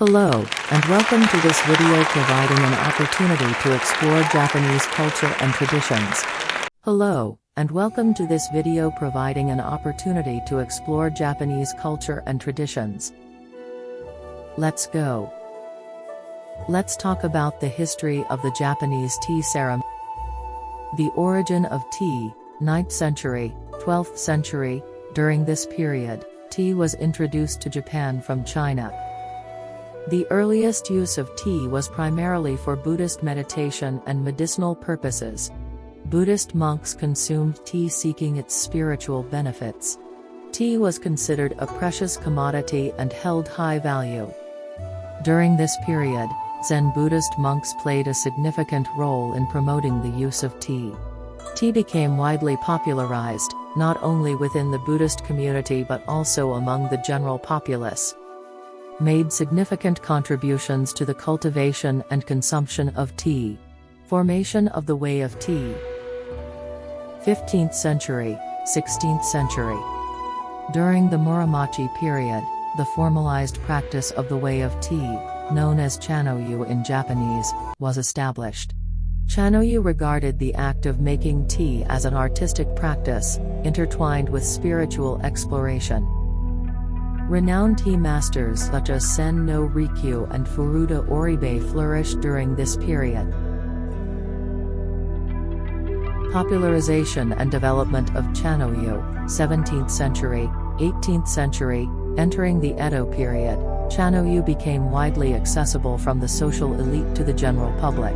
Hello, and welcome to this video providing an opportunity to explore Japanese culture and traditions. Hello, and welcome to this video providing an opportunity to explore Japanese culture and traditions. Let's go. Let's talk about the history of the Japanese tea ceremony. The origin of tea, 9th century, 12th century. During this period, tea was introduced to Japan from China. The earliest use of tea was primarily for Buddhist meditation and medicinal purposes. Buddhist monks consumed tea seeking its spiritual benefits. Tea was considered a precious commodity and held high value. During this period, Zen Buddhist monks played a significant role in promoting the use of tea. Tea became widely popularized, not only within the Buddhist community but also among the general populace. Made significant contributions to the cultivation and consumption of tea. Formation of the way of tea. 15th century, 16th century. During the Muromachi period, the formalized practice of the way of tea, known as chanoyu in Japanese, was established. Chanoyu regarded the act of making tea as an artistic practice, intertwined with spiritual exploration. Renowned tea masters such as Sen no Rikyu and Furuta Oribe flourished during this period. Popularization and development of chanoyu, 17th century, 18th century. Entering the Edo period, chanoyu became widely accessible from the social elite to the general public.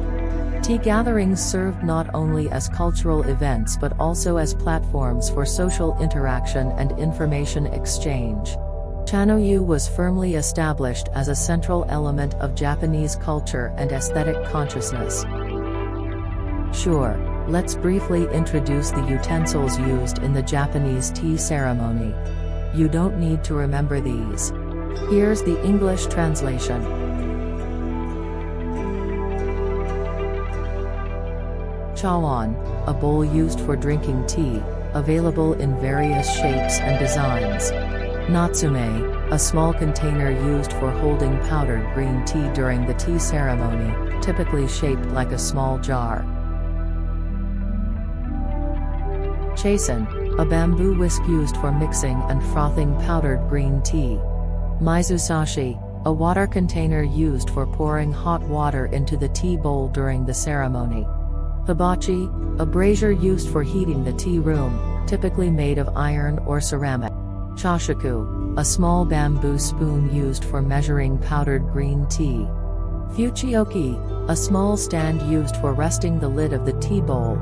Tea gatherings served not only as cultural events but also as platforms for social interaction and information exchange. Chanoyu was firmly established as a central element of Japanese culture and aesthetic consciousness. Sure, let's briefly introduce the utensils used in the Japanese tea ceremony. You don't need to remember these. Here's the English translation. Chawan, a bowl used for drinking tea, available in various shapes and designs. Natsume, a small container used for holding powdered green tea during the tea ceremony, typically shaped like a small jar. Chasen, a bamboo whisk used for mixing and frothing powdered green tea. Mizusashi, a water container used for pouring hot water into the tea bowl during the ceremony. Hibachi, a brazier used for heating the tea room, typically made of iron or ceramic. Chashaku, a small bamboo spoon used for measuring powdered green tea. Fuchioki, a small stand used for resting the lid of the tea bowl.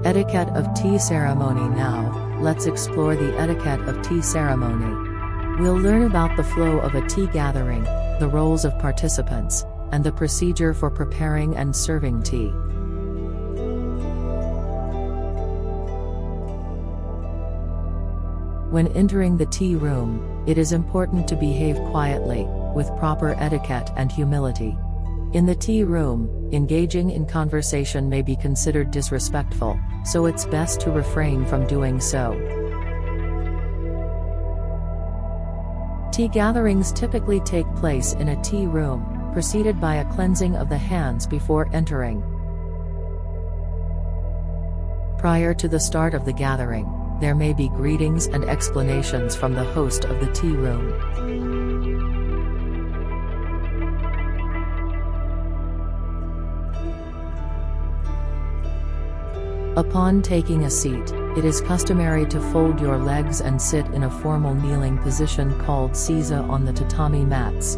Etiquette of tea ceremony. Now, let's explore the etiquette of tea ceremony. We'll learn about the flow of a tea gathering, the roles of participants, and the procedure for preparing and serving tea. When entering the tea room, it is important to behave quietly, with proper etiquette and humility. In the tea room, engaging in conversation may be considered disrespectful, so it's best to refrain from doing so. Tea gatherings typically take place in a tea room, preceded by a cleansing of the hands before entering. Prior to the start of the gathering, there may be greetings and explanations from the host of the tea room. Upon taking a seat, it is customary to fold your legs and sit in a formal kneeling position called seiza on the tatami mats.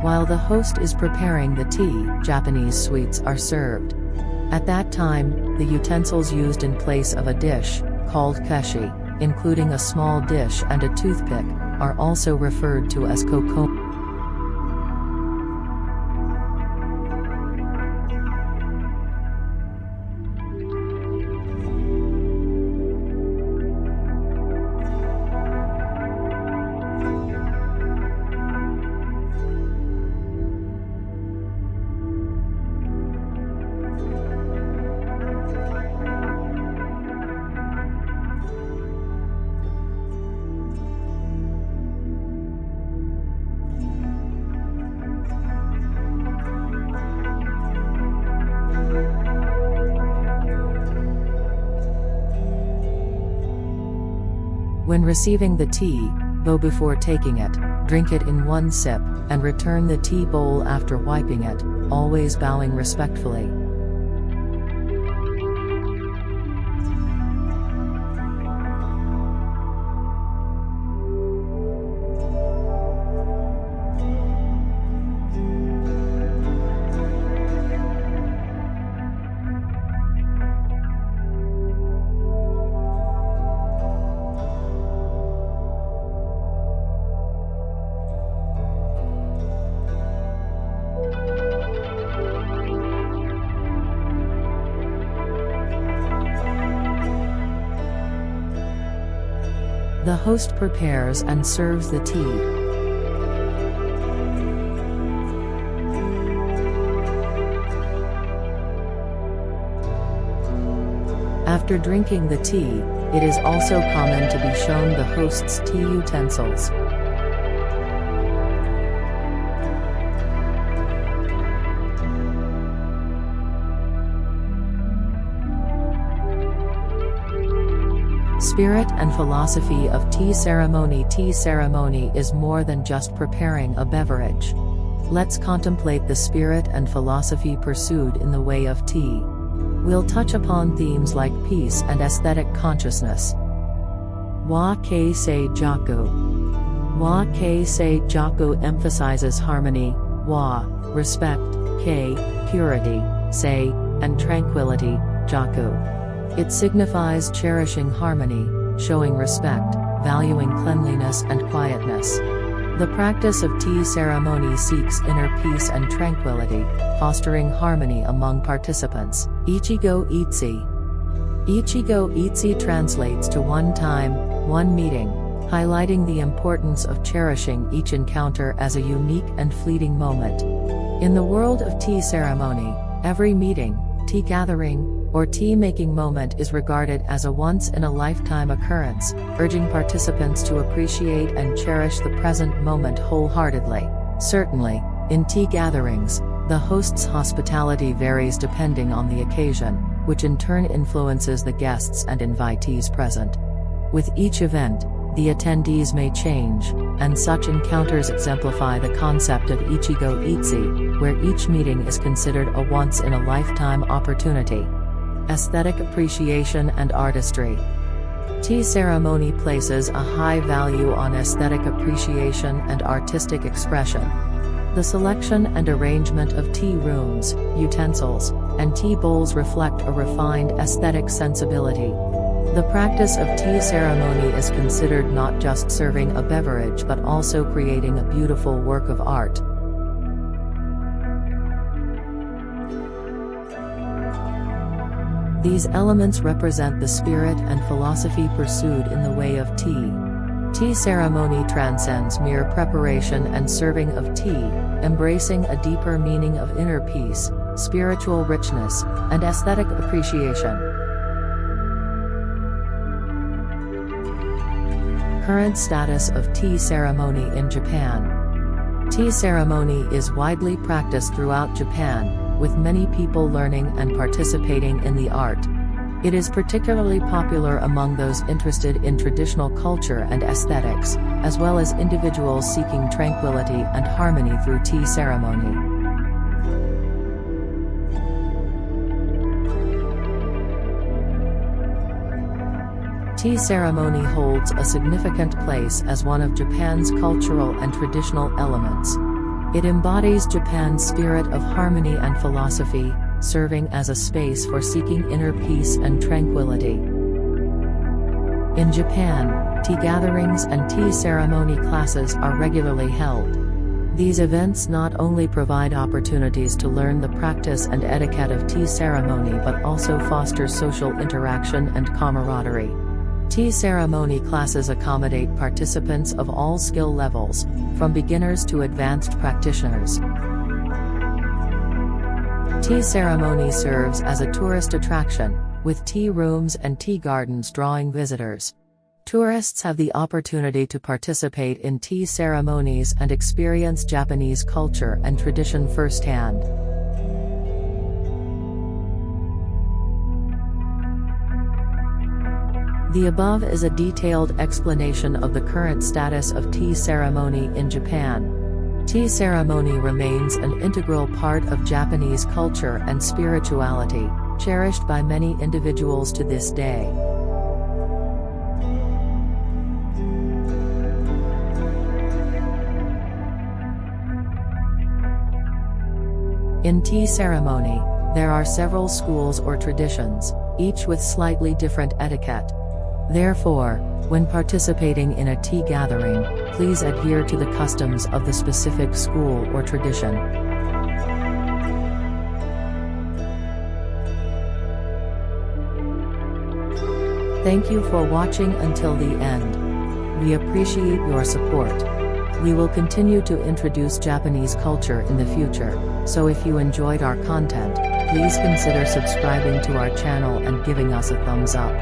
While the host is preparing the tea, Japanese sweets are served. At that time, the utensils used in place of a dish, called keshi, including a small dish and a toothpick, are also referred to as kokomi. When receiving the tea, though before taking it, drink it in one sip, and return the tea bowl after wiping it, always bowing respectfully. The host prepares and serves the tea. After drinking the tea, it is also common to be shown the host's tea utensils. Spirit and philosophy of tea ceremony. Tea ceremony is more than just preparing a beverage. Let's contemplate the spirit and philosophy pursued in the way of tea. We'll touch upon themes like peace and aesthetic consciousness. Wa kei sei jaku. Wa kei sei jaku emphasizes harmony, wa, respect, kei, purity, sei, and tranquility, jaku. It signifies cherishing harmony, showing respect, valuing cleanliness and quietness. The practice of tea ceremony seeks inner peace and tranquility, fostering harmony among participants. Ichigo Itsi. Ichigo Itsi translates to one time, one meeting, highlighting the importance of cherishing each encounter as a unique and fleeting moment. In the world of tea ceremony, every meeting, tea gathering, or tea-making moment is regarded as a once-in-a-lifetime occurrence, urging participants to appreciate and cherish the present moment wholeheartedly. Certainly, in tea gatherings, the host's hospitality varies depending on the occasion, which in turn influences the guests and invitees present. With each event, the attendees may change, and such encounters exemplify the concept of Ichigo Itsi, where each meeting is considered a once-in-a-lifetime opportunity. Aesthetic appreciation and artistry. Tea ceremony places a high value on aesthetic appreciation and artistic expression. The selection and arrangement of tea rooms, utensils, and tea bowls reflect a refined aesthetic sensibility. The practice of tea ceremony is considered not just serving a beverage but also creating a beautiful work of art. These elements represent the spirit and philosophy pursued in the way of tea. Tea ceremony transcends mere preparation and serving of tea, embracing a deeper meaning of inner peace, spiritual richness, and aesthetic appreciation. Current status of tea ceremony in Japan. Tea ceremony is widely practiced throughout Japan, with many people learning and participating in the art. It is particularly popular among those interested in traditional culture and aesthetics, as well as individuals seeking tranquility and harmony through tea ceremony. Tea ceremony holds a significant place as one of Japan's cultural and traditional elements. It embodies Japan's spirit of harmony and philosophy, serving as a space for seeking inner peace and tranquility. In Japan, tea gatherings and tea ceremony classes are regularly held. These events not only provide opportunities to learn the practice and etiquette of tea ceremony but also foster social interaction and camaraderie. Tea ceremony classes accommodate participants of all skill levels, from beginners to advanced practitioners. Tea ceremony serves as a tourist attraction, with tea rooms and tea gardens drawing visitors. Tourists have the opportunity to participate in tea ceremonies and experience Japanese culture and tradition firsthand. The above is a detailed explanation of the current status of tea ceremony in Japan. Tea ceremony remains an integral part of Japanese culture and spirituality, cherished by many individuals to this day. In tea ceremony, there are several schools or traditions, each with slightly different etiquette. Therefore, when participating in a tea gathering, please adhere to the customs of the specific school or tradition. Thank you for watching until the end. We appreciate your support. We will continue to introduce Japanese culture in the future, so if you enjoyed our content, please consider subscribing to our channel and giving us a thumbs up.